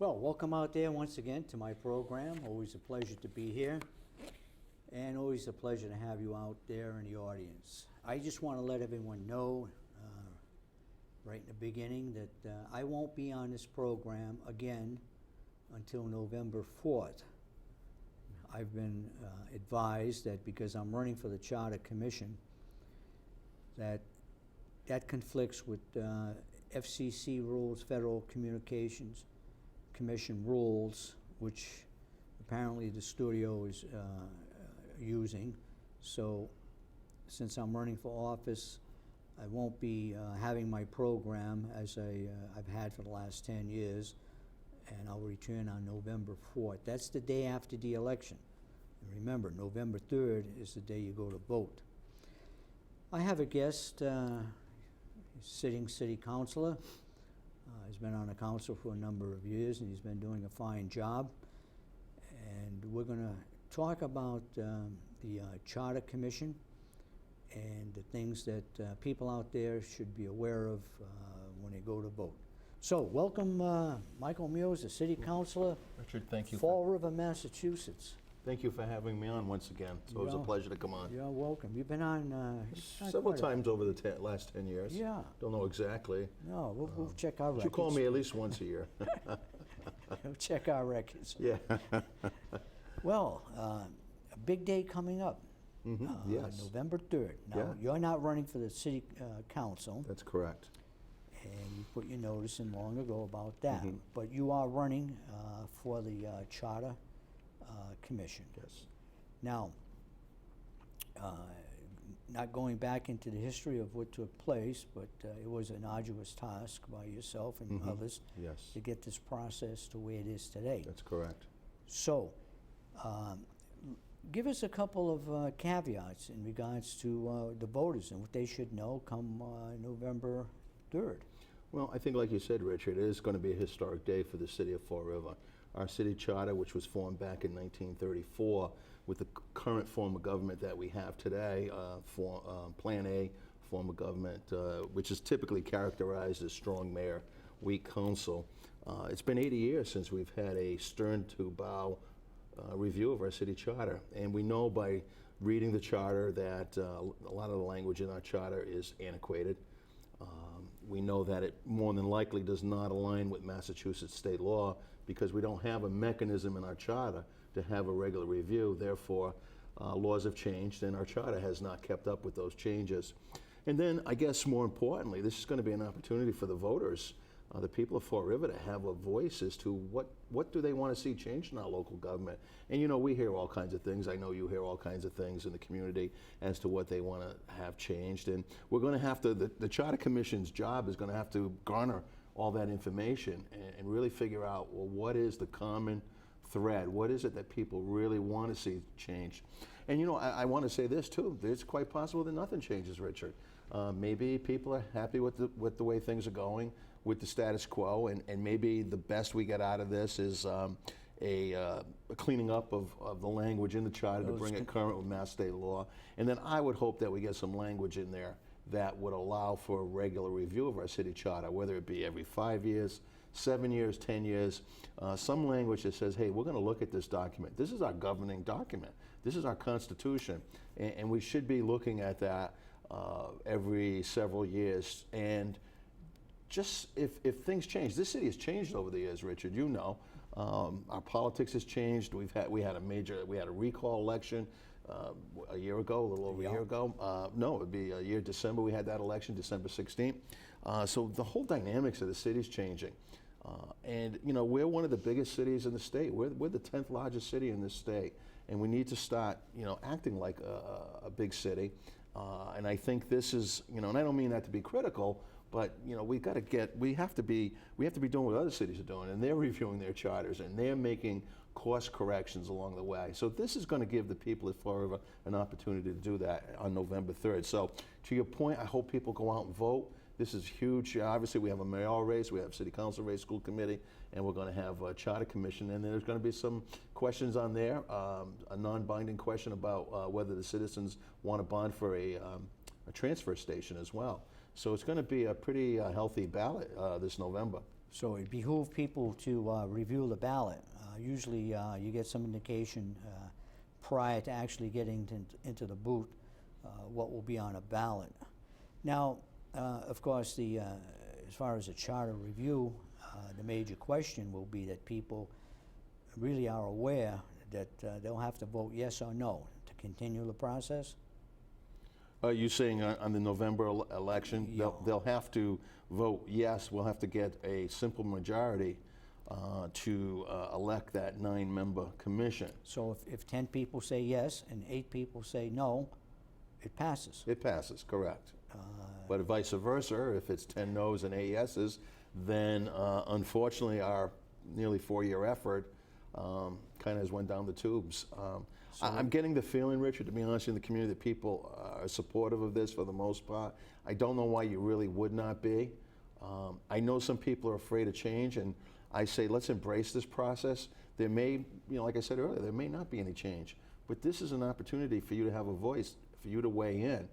Well, welcome out there once again to my program. Always a pleasure to be here, and always a pleasure to have you out there in the audience. I just want to let everyone know right in the beginning that I won't be on this program again until November 4th. I've been advised that because I'm running for the Charter Commission, that conflicts with FCC rules, Federal Communications Commission rules, which apparently the studio is using. So since I'm running for office, I won't be having my program as I've had for the last 10 years, and I'll return on November 4th. That's the day after the election. And remember, November 3rd is the day you go to vote. I have a guest, sitting city councilor. He's been on the council for a number of years, and he's been doing a fine job. And we're going to talk about the Charter Commission and the things that people out there should be aware of when they go to vote. So, welcome, Michael Miozza, City Councilor. Richard, thank you. Fall River, Massachusetts. Thank you for having me on once again. It's always a pleasure to come on. You're welcome. You've been on several times over the last 10 years. Yeah. Don't know exactly. No, we'll check our records. You call me at least once a year. We'll check our records. Yeah. Well, a big day coming up. Yes. November 3rd. Now, you're not running for the city council. That's correct. And you put your notice in long ago about that. But you are running for the Charter Commission. Yes. Now, not going back into the history of what took place, but it was an arduous task by yourself and others Yes. to get this process to where it is today. That's correct. So, give us a couple of caveats in regards to the voters and what they should know come November 3rd. Well, I think, like you said, Richard, it is going to be a historic day for the city of Fall River. Our city charter, which was formed back in 1934, with the current form of government that we have today, Plan A form of government, which is typically characterized as strong mayor, weak council. It's been 80 years since we've had a stern-to-bow review of our city charter, and we know by reading the charter that a lot of the language in our charter is antiquated. We know that it more than likely does not align with Massachusetts state law because we don't have a mechanism in our charter to have a regular review. Therefore, laws have changed and our charter has not kept up with those changes. And then, I guess more importantly, this is going to be an opportunity for the voters, the people of Fall River, to have a voice as to what do they want to see changed in our local government. And you know, we hear all kinds of things. I know you hear all kinds of things in the community as to what they want to have changed. And we're going to have to, the Charter Commission's job is going to have to garner all that information and really figure out, well, what is the common thread? What is it that people really want to see changed? And you know, I want to say this too. It's quite possible that nothing changes, Richard. Maybe people are happy with the way things are going, with the status quo, and maybe the best we get out of this is a cleaning up of the language in the charter to bring it current with Mass state law. And then I would hope that we get some language in there that would allow for a regular review of our city charter, whether it be every 5 years, 7 years, 10 years, some language that says, hey, we're going to look at this document. This is our governing document. This is our Constitution. And we should be looking at that every several years. And just if things change, this city has changed over the years, Richard, you know. Our politics has changed. We had a recall election a year ago, a little over a year ago. No, it would be a year December. We had that election, December 16th. So the whole dynamics of the city's changing. And you know, we're one of the biggest cities in the state. We're the 10th largest city in this state, and we need to start, you know, acting like a big city. And I think this is, you know, and I don't mean that to be critical, but you know, we have to be doing what other cities are doing, and they're reviewing their charters and they're making course corrections along the way. So this is going to give the people at Fall River an opportunity to do that on November 3rd. So to your point, I hope people go out and vote. This is huge. Obviously, we have a mayoral race, we have city council race, school committee, and we're going to have a charter commission. And there's going to be some questions on there, a non-binding question about whether the citizens want to bond for a transfer station as well. So it's going to be a pretty healthy ballot this November. So it behooves people to review the ballot. Usually you get some indication prior to actually getting into the booth what will be on a ballot. Now, of course, as far as the charter review, the major question will be that people really are aware that they'll have to vote yes or no to continue the process. Are you saying on the November election, Yeah. they'll have to vote yes, we'll have to get a simple majority to elect that 9-member commission? So if 10 people say yes and 8 people say no, it passes. It passes, correct. But vice versa, if it's 10 noes and 8 yeses, then unfortunately our nearly 4-year effort kind of has went down the tubes. I'm getting the feeling, Richard, to be honest, in the community that people are supportive of this for the most part. I don't know why you really would not be. I know some people are afraid of change, and I say let's embrace this process. There may, like I said earlier, there may not be any change, but this is an opportunity for you to have a voice, for you to weigh in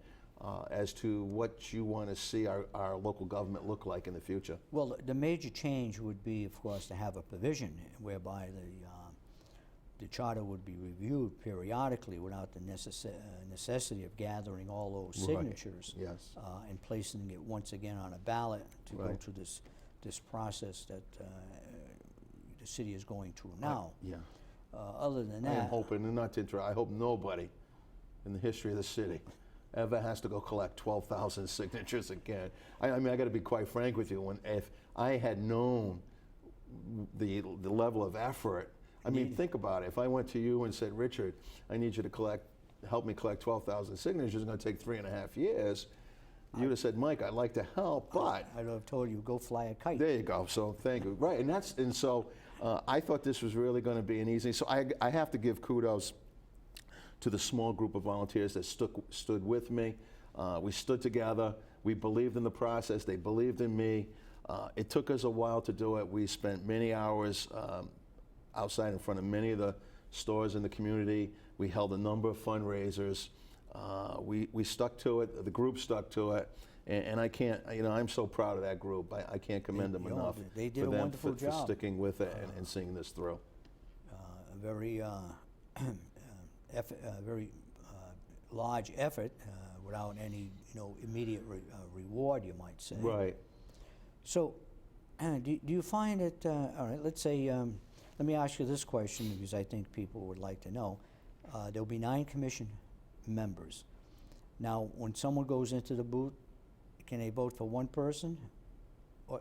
as to what you want to see our local government look like in the future. Well, the major change would be, of course, to have a provision whereby the charter would be reviewed periodically without the necessity of gathering all those Right. signatures Yes. and placing it once again on a ballot to go Right. through this process that the city is going through now. Yeah. Other than I am that, hoping, and not to interrupt, I hope nobody in the history of the city ever has to go collect 12,000 signatures again. I mean, I got to be quite frank with you. If I had known the level of effort, I mean, think about it. If I went to you and said, Richard, I need you to help me collect 12,000 signatures, it's going to take 3.5 years. You'd have said, Mike, I'd like to help, but I'd have told you, go fly a kite. there you go. So thank you. Right, and so I thought this was really going to be an easy. So I have to give kudos to the small group of volunteers that stood with me. We stood together. We believed in the process. They believed in me. It took us a while to do it. We spent many hours outside in front of many of the stores in the community. We held a number of fundraisers. We stuck to it. The group stuck to it. And I can't, I'm so proud of that group. I can't commend them enough they did for a them wonderful for job. sticking with it and seeing this through. A very very large effort without any immediate reward, you might say. Right. So do you find it all right, let's say let me ask you this question because I think people would like to know. There'll be 9 commission members. Now when someone goes into the booth, can they vote for one person, or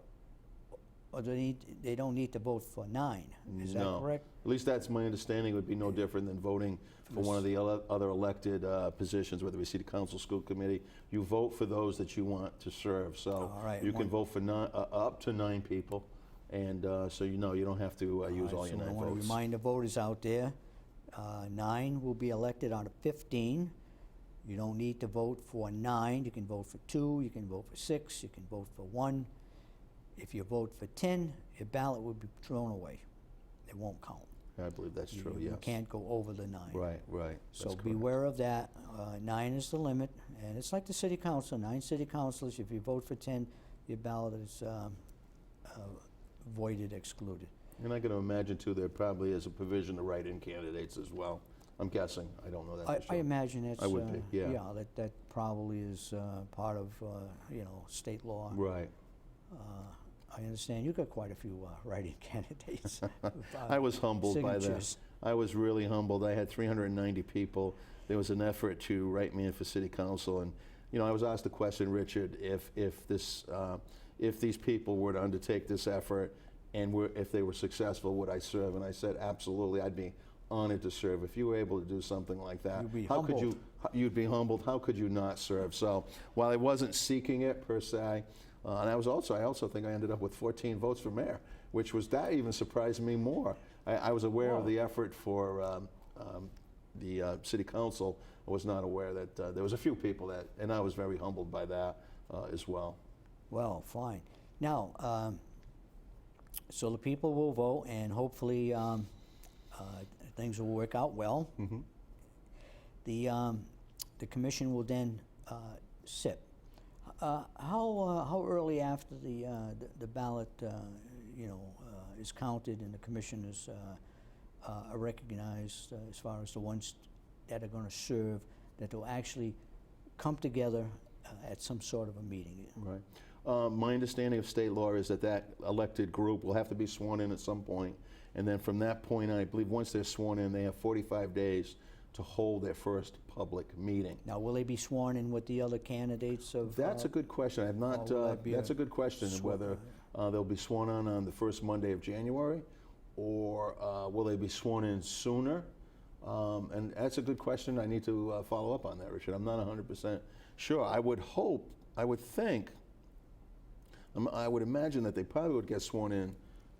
they don't need to vote for 9? Is that No. correct? At least that's my understanding. It would be no different than voting for one of the other elected positions, whether it be City Council, School Committee. You vote for those that you want to serve. So All right, you can one- vote for up to 9 people. And so you don't have to use all your So 9 I want to votes. remind the voters out there, 9 will be elected out of 15. You don't need to vote for 9. You can vote for 2, you can vote for 6, you can vote for 1. If you vote for 10, your ballot will be thrown away. It won't count. I believe that's true, You yes. can't go over the 9. Right. So That's correct. beware of that. 9 is the limit, and it's like the city council. 9 city councilors. If you vote for 10, your ballot is voided, excluded. And I can imagine, too, there probably is a provision to write-in candidates as well. I'm guessing. I don't know that for sure. I imagine it's, I would be, yeah. that probably is part of, state law. Right. I understand you got quite a few write-in candidates. I was humbled by that. signatures. I was really humbled. I had 390 people. There was an effort to write me in for city council, and I was asked the question, Richard, if these people were to undertake this effort and if they were successful, would I serve? And I said, absolutely. I'd be honored to serve. If you were able to do something like that, You'd be how could humbled. you'd be humbled? How could you not serve? So while I wasn't seeking it per se, and I also think I ended up with 14 votes for mayor, that even surprised me more. I was aware of the effort for the city council. I was not aware that there was a few people and I was very humbled by that as well. Well, fine. Now, so the people will vote, and hopefully things will work out well. Mm-hmm. The commission will then sit. How early after the ballot is counted and the commissioners are recognized as far as the ones that are going to serve, that they'll actually come together at some sort of a meeting. Right. My understanding of state law is that that elected group will have to be sworn in at some point, and then from that point on, I believe once they're sworn in, they have 45 days to hold their first public meeting. Now, will they be sworn in with the other candidates of? That's a good question. I have not. will that be That's a good question. Whether they'll be sworn on the first Monday of January, or will they be sworn in sooner? And that's a good question. I need to follow up on that, Richard. I'm not 100% sure. I would hope. I would think. I would imagine that they probably would get sworn in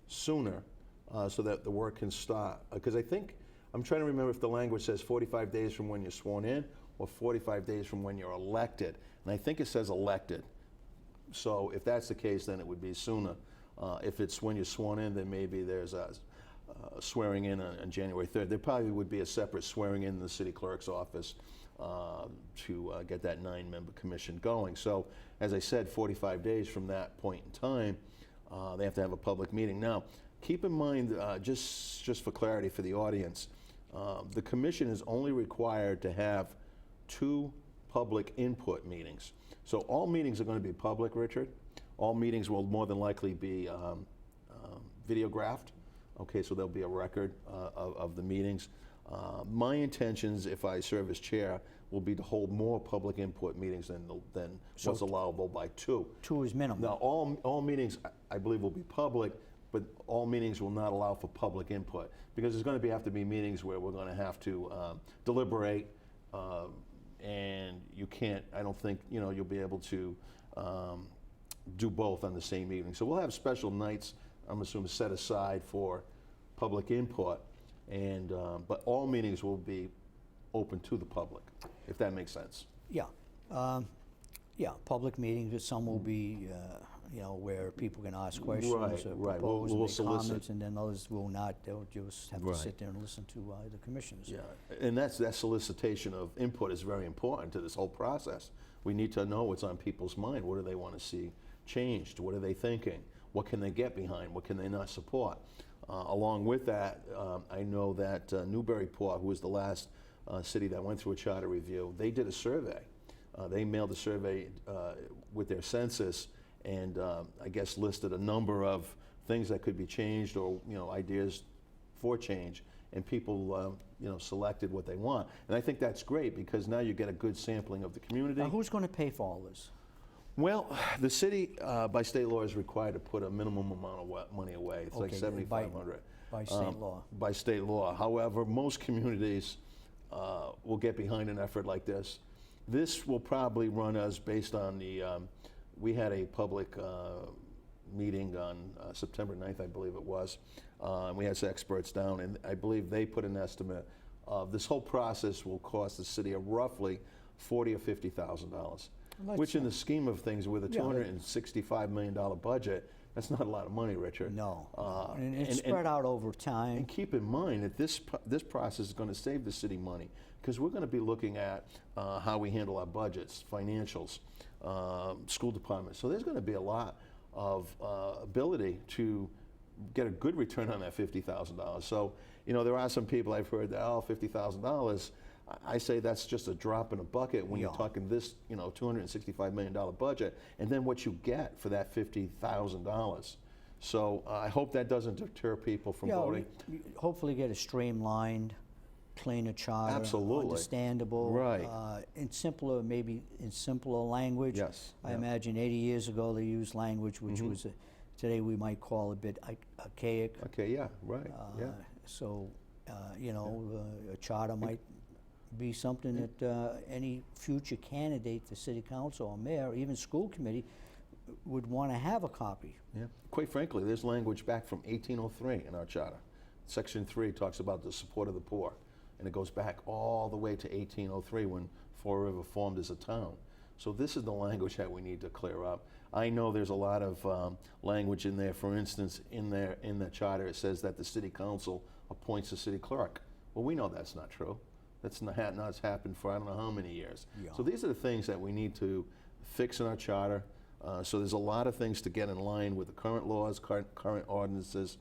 sooner, so that the work can start. Because I think. I'm trying to remember if the language says 45 days from when you're sworn in or 45 days from when you're elected. And I think it says elected. So if that's the case, then it would be sooner. If it's when you're sworn in, then maybe there's a swearing in on January 3rd. There probably would be a separate swearing in the city clerk's office to get that 9-member commission going. So as I said, 45 days from that point in time, they have to have a public meeting. Now, keep in mind, just for clarity for the audience, the commission is only required to have 2 public input meetings. So all meetings are going to be public, Richard. All meetings will more than likely be videographed. Okay, so there'll be a record of the meetings. My intentions, if I serve as chair, will be to hold more public input meetings than what's allowable by 2. 2 is minimum. Now, all meetings, I believe, will be public, but all meetings will not allow for public input, because there's going to have to be meetings where we're going to have to deliberate, and you can't, I don't think, you'll be able to do both on the same evening. So we'll have special nights, I'm assuming, set aside for public input, and but all meetings will be open to the public, if that makes sense. Yeah. Yeah, public meetings, but some will be, where people can ask questions or Right. propose We'll and make solicit. comments, and then others will not. They'll just have Right. to sit there and listen to the commissioners. Yeah, and that solicitation of input is very important to this whole process. We need to know what's on people's mind. What do they want to see changed? What are they thinking? What can they get behind? What can they not support? Along with that, I know that Newburyport, who was the last city that went through a charter review, they did a survey. They mailed a survey with their census, and I guess listed a number of things that could be changed, or ideas for change, and people selected what they want. And I think that's great, because now you get a good sampling of the community. Now, who's going to pay for all this? Well, the city by state law is required to put a minimum amount of money away. It's like $7,500 by state law. By state law. However, most communities will get behind an effort like this. This will probably run us based on the, we had a public meeting on September 9th, I believe it was. And we had some experts down, and I believe they put an estimate of this whole process will cost the city of roughly $40,000 or $50,000, which in the scheme of things, with a $265 million budget, that's not a lot of money, Richard. No, and it's spread out over time. And keep in mind that this process is going to save the city money, because we're going to be looking at how we handle our budgets, financials, school departments. So there's going to be a lot of ability to get a good return on that $50,000. So, there are some people I've heard that, $50,000. I say that's just a drop in a bucket when you're talking this, $265 million budget, and then what you get for that $50,000. So I hope that doesn't deter people from voting. We hopefully get a streamlined, cleaner charter. Absolutely. Understandable. Right. Maybe in simpler language. Yes. I imagine 80 years ago they used language which was, today we might call a bit archaic. Okay, yeah, right, yeah. So, a charter might be something that any future candidate for city council or mayor, or even school committee, would want to have a copy. Yeah. Quite frankly, there's language back from 1803 in our charter. Section 3 talks about the support of the poor, and it goes back all the way to 1803 when Fall River formed as a town. So this is the language that we need to clear up. I know there's a lot of language in there. For instance, in the charter, it says that the city council appoints the city clerk. Well, we know that's not true. That's not happened for I don't know how many years. Yeah. So these are the things that we need to fix in our charter. So there's a lot of things to get in line with the current laws, current ordinances,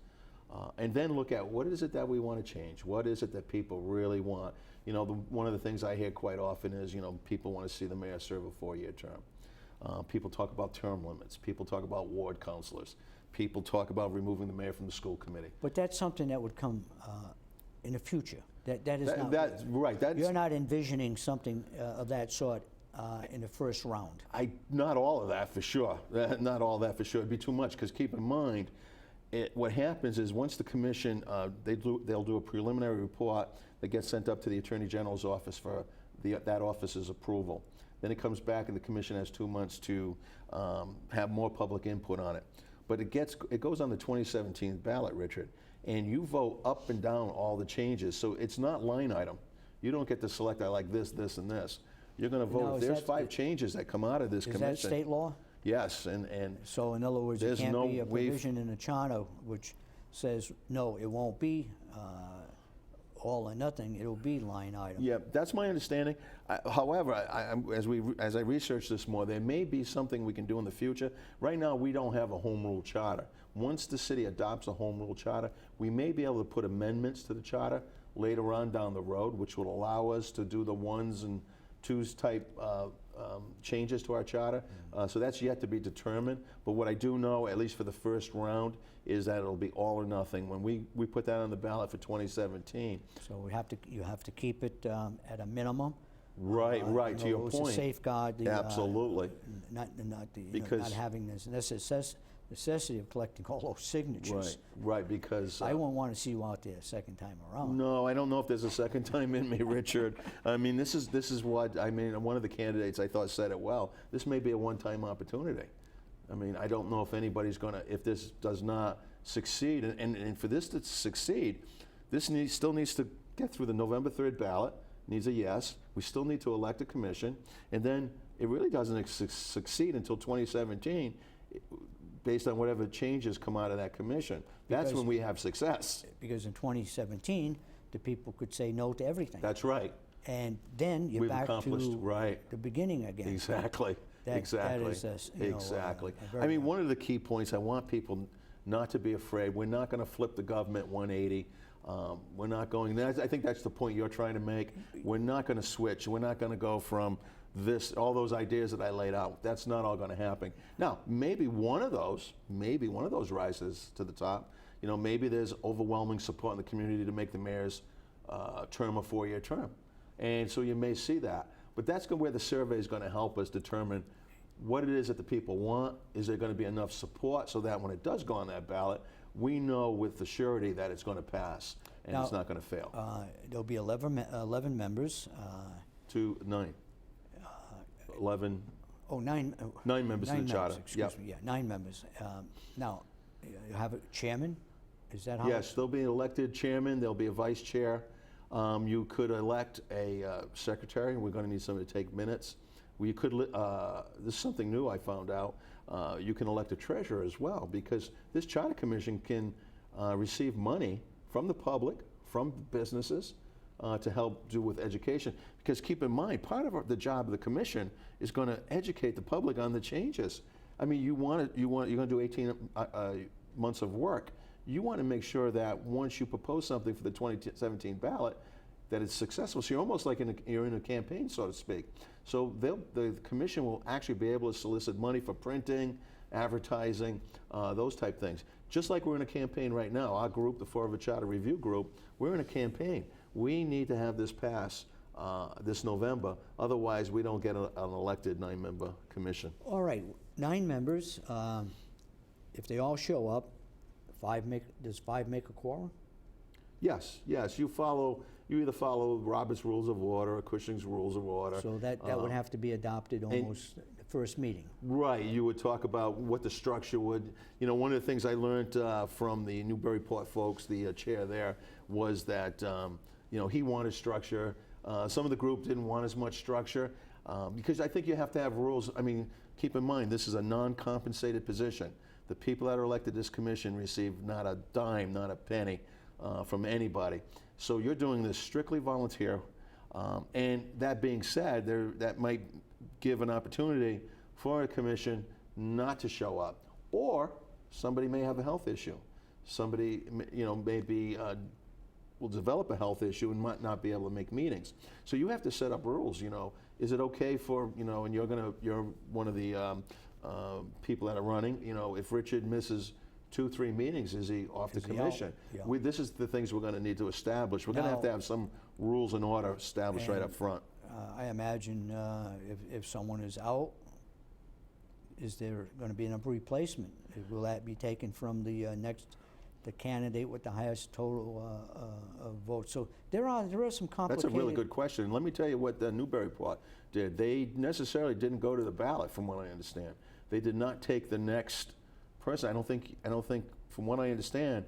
and then look at what is it that we want to change? What is it that people really want? You know, one of the things I hear quite often is, you know, people want to see the mayor serve a 4-year term. People talk about term limits. People talk about ward councilors. People talk about removing the mayor from the school committee. But that's something that would come in the future. That is not. That's right. You're not envisioning something of that sort in the first round. Not all of that for sure. Not all that for sure. It'd be too much, because keep in mind, what happens is once the commission, they'll do a preliminary report that gets sent up to the Attorney General's office for that office's approval. Then it comes back and the commission has 2 months to have more public input on it. But it goes on the 2017 ballot, Richard, and you vote up and down all the changes. So it's not line item. You don't get to select, I like this, this, and this. You're going to vote. Now, There's 5 changes that come out of this commission. Is that state law? Yes, and So in other words, there there's can't no be a way provision in the charter which says, no, it won't be all or nothing, it'll be line item. yeah, that's my understanding. However, as I research this more, there may be something we can do in the future. Right now, we don't have a home rule charter. Once the city adopts a home rule charter, we may be able to put amendments to the charter later on down the road, which will allow us to do the 1s and 2s type changes to our charter. So that's yet to be determined. But what I do know, at least for the first round, is that it'll be all or nothing. When we put that on the ballot for 2017. So you have to keep it at a minimum. Right, right, to your point. To safeguard the Absolutely. not Because- having this necessity of collecting all those signatures. Right, because I won't want to see you out there a second time around. no, I don't know if there's a second time in me, Richard. I mean, this is what I mean. One of the candidates I thought said it well. This may be a one-time opportunity. I mean, I don't know if anybody's going to, if this does not succeed, and for this to succeed, this still needs to get through the November 3rd ballot. Needs a yes. We still need to elect a commission, and then it really doesn't succeed until 2017. Based on whatever changes come out of that commission. That's when we have success. Because in 2017, the people could say no to everything. That's right. And then you're We've back accomplished, to right. the beginning again. Exactly. Exactly. That is exactly. very I mean, one of the key points, I want people not to be afraid. We're not going to flip the government 180. We're not going, I think that's the point you're trying to make. We're not going to switch. We're not going to go from all those ideas that I laid out. That's not all going to happen. Now, maybe one of those rises to the top. You know, maybe there's overwhelming support in the community to make the mayor's term a 4-year term. And so you may see that. But that's where the survey is going to help us determine what it is that the people want. Is there going to be enough support so that when it does go on that ballot, we know with the surety that it's going to pass and Now, it's not going to fail. There'll be 11 members. 2, 9. 11. Oh, 9. 9 members of the charter. Excuse me. Yeah, 9 members. Now, you have a chairman. Is that how? Yes, there'll be an elected chairman. There'll be a vice chair. You could elect a secretary. We're going to need somebody to take minutes. We could. This is something new I found out. You can elect a treasurer as well, because this charter commission can receive money from the public, from businesses, to help do with education. Because keep in mind, part of the job of the commission is going to educate the public on the changes. I mean, you're going to do 18 months of work. You want to make sure that once you propose something for the 2017 ballot, that it's successful. So you're almost like you're in a campaign, so to speak. So the commission will actually be able to solicit money for printing, advertising, those type things. Just like we're in a campaign right now, our group, the Forever Charter Review Group, we're in a campaign. We need to have this pass this November. Otherwise, we don't get an elected 9-member commission. All right, 9 members. If they all show up, does 5 make a quorum? Yes, yes. You either follow Robert's Rules of Order or Cushing's Rules of Order. So that would have to be adopted almost the first meeting. Right. You would talk about what the structure would. You know, one of the things I learned from the Newburyport folks, the chair there, was that you know, he wanted structure. Some of the group didn't want as much structure because I think you have to have rules. I mean, keep in mind this is a non-compensated position. The people that are elected to this commission receive not a dime, not a penny from anybody. So you're doing this strictly volunteer. And that being said, that might give an opportunity for a commission not to show up. Or somebody may have a health issue. Somebody, maybe will develop a health issue and might not be able to make meetings. So you have to set up rules. Is it okay for, and you're one of the people that are running, if Richard misses 2-3 meetings, is he off the Is he out? commission? Yeah. This is the things we're going to need to establish. We're going Now- to have some rules and order established right up front. I imagine if someone is out, is there going to be enough replacement? Will that be taken from the candidate with the highest total votes? So there are some complicated. That's a really good question. Let me tell you what the Newburyport did. They necessarily didn't go to the ballot, from what I understand. They did not take the next person. I don't think, from what I understand,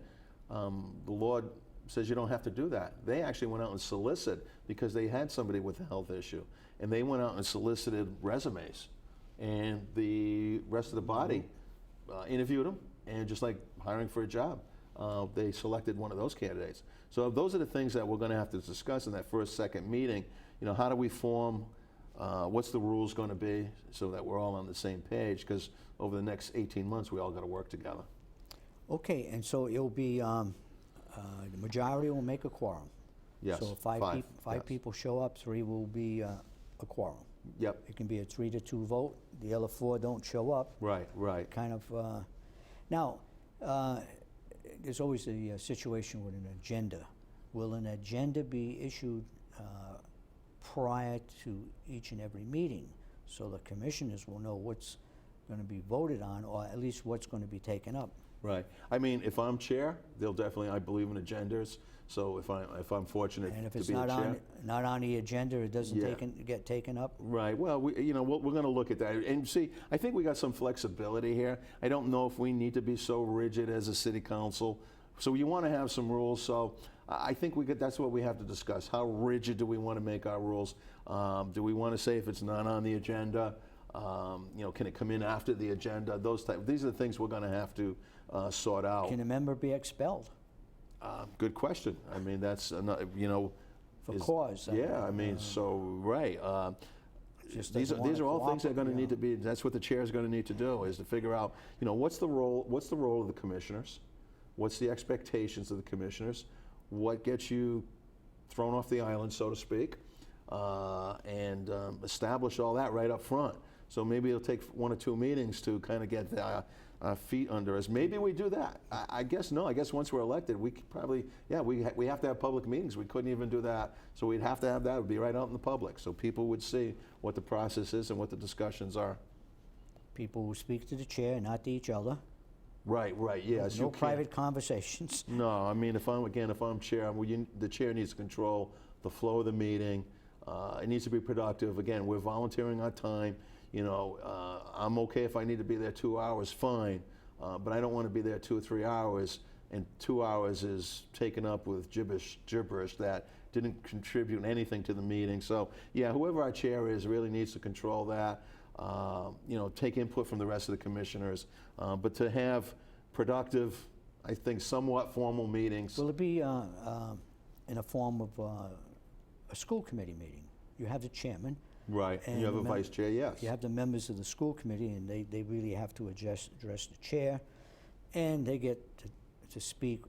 the law says you don't have to do that. They actually went out and solicited because they had somebody with a health issue, and they went out and solicited resumes, and the rest of the body interviewed them, and just like hiring for a job, they selected one of those candidates. So those are the things that we're going to have to discuss in that second meeting. How do we form? What's the rules going to be so that we're all on the same page? Because over the next 18 months, we all got to work together. Okay, and so it'll be the majority will make a quorum. Yes, So if five yes. people show up, 3 will be a quorum. Yep. It can be a 3-2 vote. The other 4 don't show up. Right. Kind of. Now, there's always a situation with an agenda. Will an agenda be issued prior to each and every meeting, so the commissioners will know what's going to be voted on, or at least what's going to be taken up? Right. I mean, if I'm chair, they'll definitely. I believe in agendas. So if I'm fortunate And if to it's be the chair. not on the agenda, it doesn't Yeah. get taken up? Right. Well, we're going to look at that and see. I think we got some flexibility here. I don't know if we need to be so rigid as a city council. So you want to have some rules. So I think that's what we have to discuss. How rigid do we want to make our rules? Do we want to say if it's not on the agenda, can it come in after the agenda? These are the things we're going to have to sort out. Can a member be expelled? Good question. I mean, that's For cause? Yeah. I mean, right. Just These doesn't are wanna all things that are going to cooperate, need to be. That's what the chair is going to need to do, is to figure out, what's the role of the commissioners, what's the expectations of the commissioners, what gets you thrown off the island, so to speak, and establish all that right up front. So maybe it'll take 1 or 2 meetings to kind of get the feet under us. Maybe we do that. I guess no. I guess once we're elected, we could probably, we have to have public meetings. We couldn't even do that. So we'd have to have that. It would be right out in the public, so people would see what the process is and what the discussions are. People will speak to the chair, not to each other. Right, yes. No you can't- private conversations. No, I mean, if I'm chair, the chair needs to control the flow of the meeting. It needs to be productive. Again, we're volunteering our time. I'm okay if I need to be there 2 hours, fine. But I don't want to be there 2 or 3 hours, and 2 hours is taken up with gibberish that didn't contribute anything to the meeting. So, whoever our chair is really needs to control that. Take input from the rest of the commissioners, but to have productive, I think, somewhat formal meetings. Will it be in a form of a school committee meeting? You have the chairman. Right, and you have a vice chair, yes. You have the members of the school committee, and they really have to address the chair, and they get to speak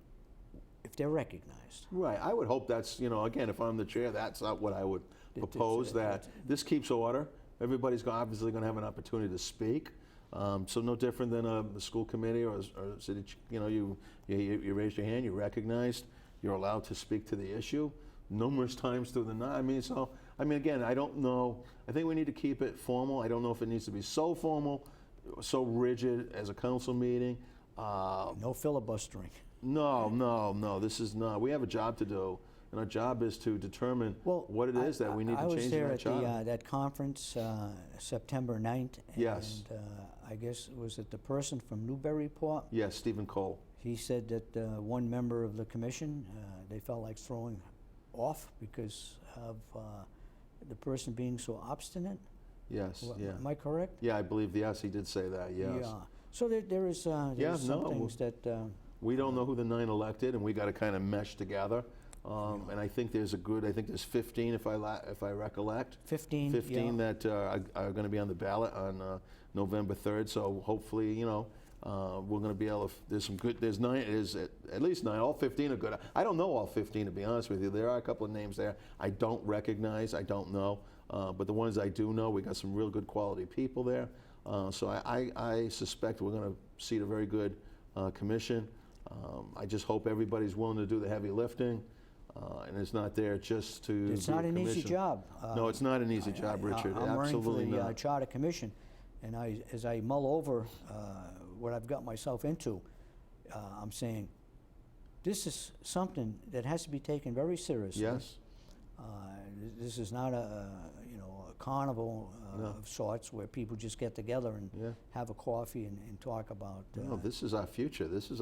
if they're recognized. Right, I would hope that's, again, if I'm the chair, that's not what I would propose, that this keeps order. Everybody's obviously going to have an opportunity to speak. So no different than a school committee or city, you raise your hand, you're recognized, you're allowed to speak to the issue numerous times through the night. Again, I don't know. I think we need to keep it formal. I don't know if it needs to be so formal, so rigid as a council meeting. No filibustering. No, this is not. We have a job to do, and our job is to determine what it is that we need to change in that charter. I was there at that conference September 9th. Yes. And I guess, was it the person from Newburyport? Yes, Stephen Cole. He said that one member of the commission, they felt like throwing off because of the person being so obstinate. Yes, yeah. Am I correct? Yeah, I believe, yes, he did say that, yes. Yeah. So there is some things that... We don't know who the 9 elected, and we got to kind of mesh together. And I think there's I think there's 15 if I recollect. 15, 15 yeah. that are going to be on the ballot on November 3rd. So hopefully, we're going to be able to, there's 9, there's at least 9, all 15 are good. I don't know all 15 to be honest with you. There are a couple of names there I don't recognize, I don't know. But the ones I do know, we got some real good quality people there. So I suspect we're going to seat a very good commission. I just hope everybody's willing to do the heavy lifting. And it's not there just to It's be not a an easy commission. job. No, it's not an easy job, Richard. I'm Absolutely running for the not. Charter Commission, and as I mull over what I've got myself into, I'm saying this is something that has to be taken very seriously. Yes. This is not a carnival No. of sorts where people just get together and Yeah. have a coffee and talk about. No, this is our future. This is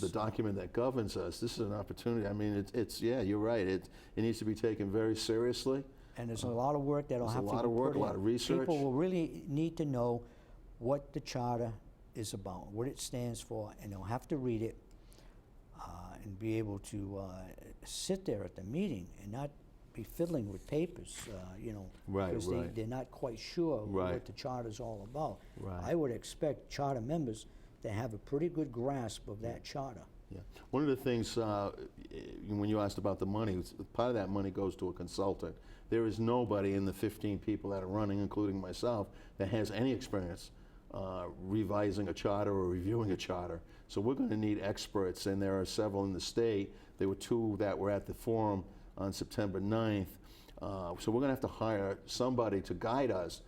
the document that governs us. This is an opportunity. I mean, it's yeah, you're right. It needs to be taken very seriously. And there's a lot of work that'll There's have a to be lot of work, put a lot in. of research. People will really need to know what the charter is about, what it stands for, and they'll have to read it and be able to sit there at the meeting and not be fiddling with papers, Right, because right. they're not quite sure Right. what the charter's all about. Right. I would expect charter members to have a pretty good grasp of that charter. Yeah. One of the things, when you asked about the money, part of that money goes to a consultant. There is nobody in the 15 people that are running, including myself, that has any experience revising a charter or reviewing a charter. So we're going to need experts, and there are several in the state. There were 2 that were at the forum on September 9th. So we're going to have to hire somebody to guide us.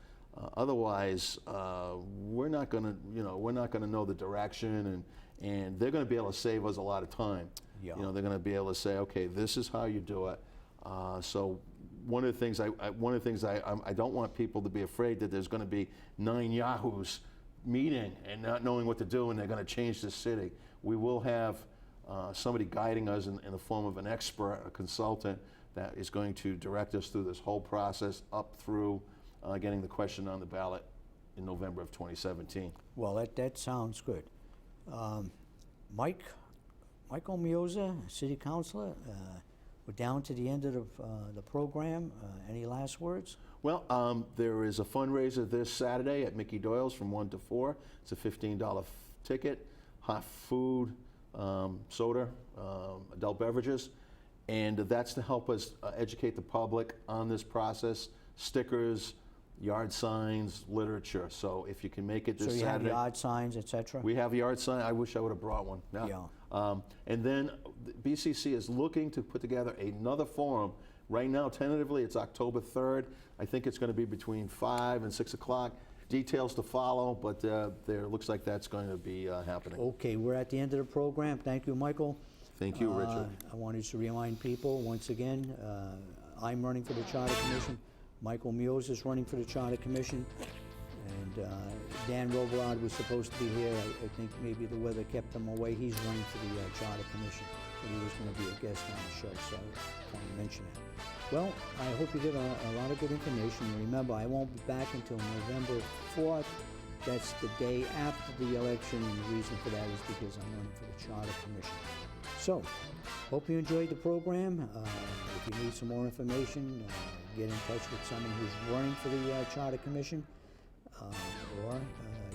Otherwise, we're not going to know the direction, and they're going to be able to save us a lot of time. Yeah. They're going to be able to say, okay, this is how you do it. So one of the things I don't want people to be afraid that there's going to be 9 yahoos meeting and not knowing what to do, and they're going to change the city. We will have somebody guiding us in the form of an expert, a consultant, that is going to direct us through this whole process up through getting the question on the ballot in November of 2017. Well, that sounds good. Michael Miozza, City Councilor, we're down to the end of the program. Any last words? Well, there is a fundraiser this Saturday at Mickey Doyle's from 1 to 4. It's a $15 ticket, hot food, soda, adult beverages, and that's to help us educate the public on this process, stickers, yard signs, literature. So if you can make it this So you Saturday. have yard signs, etc.? We have yard sign. I wish I would have brought one. Yeah. And then BCC is looking to put together another forum. Right now, tentatively, it's October 3rd. I think it's going to be between 5 and 6 o'clock. Details to follow, but there looks like that's going to be happening. Okay, we're at the end of the program. Thank you, Michael. Thank you, Richard. I wanted to remind people, once again, I'm running for the Charter Commission. Michael Miozza is running for the Charter Commission. And Dan Robillard was supposed to be here. I think maybe the weather kept him away. He's running for the Charter Commission. And he was going to be a guest on the show, so I want to mention it. Well, I hope you get a lot of good information. Remember, I won't be back until November 4th. That's the day after the election, and the reason for that is because I'm running for the Charter Commission. So, hope you enjoyed the program. If you need some more information, get in touch with someone who's running for the Charter Commission, or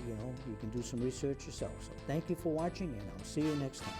you can do some research yourself. So, thank you for watching, and I'll see you next time.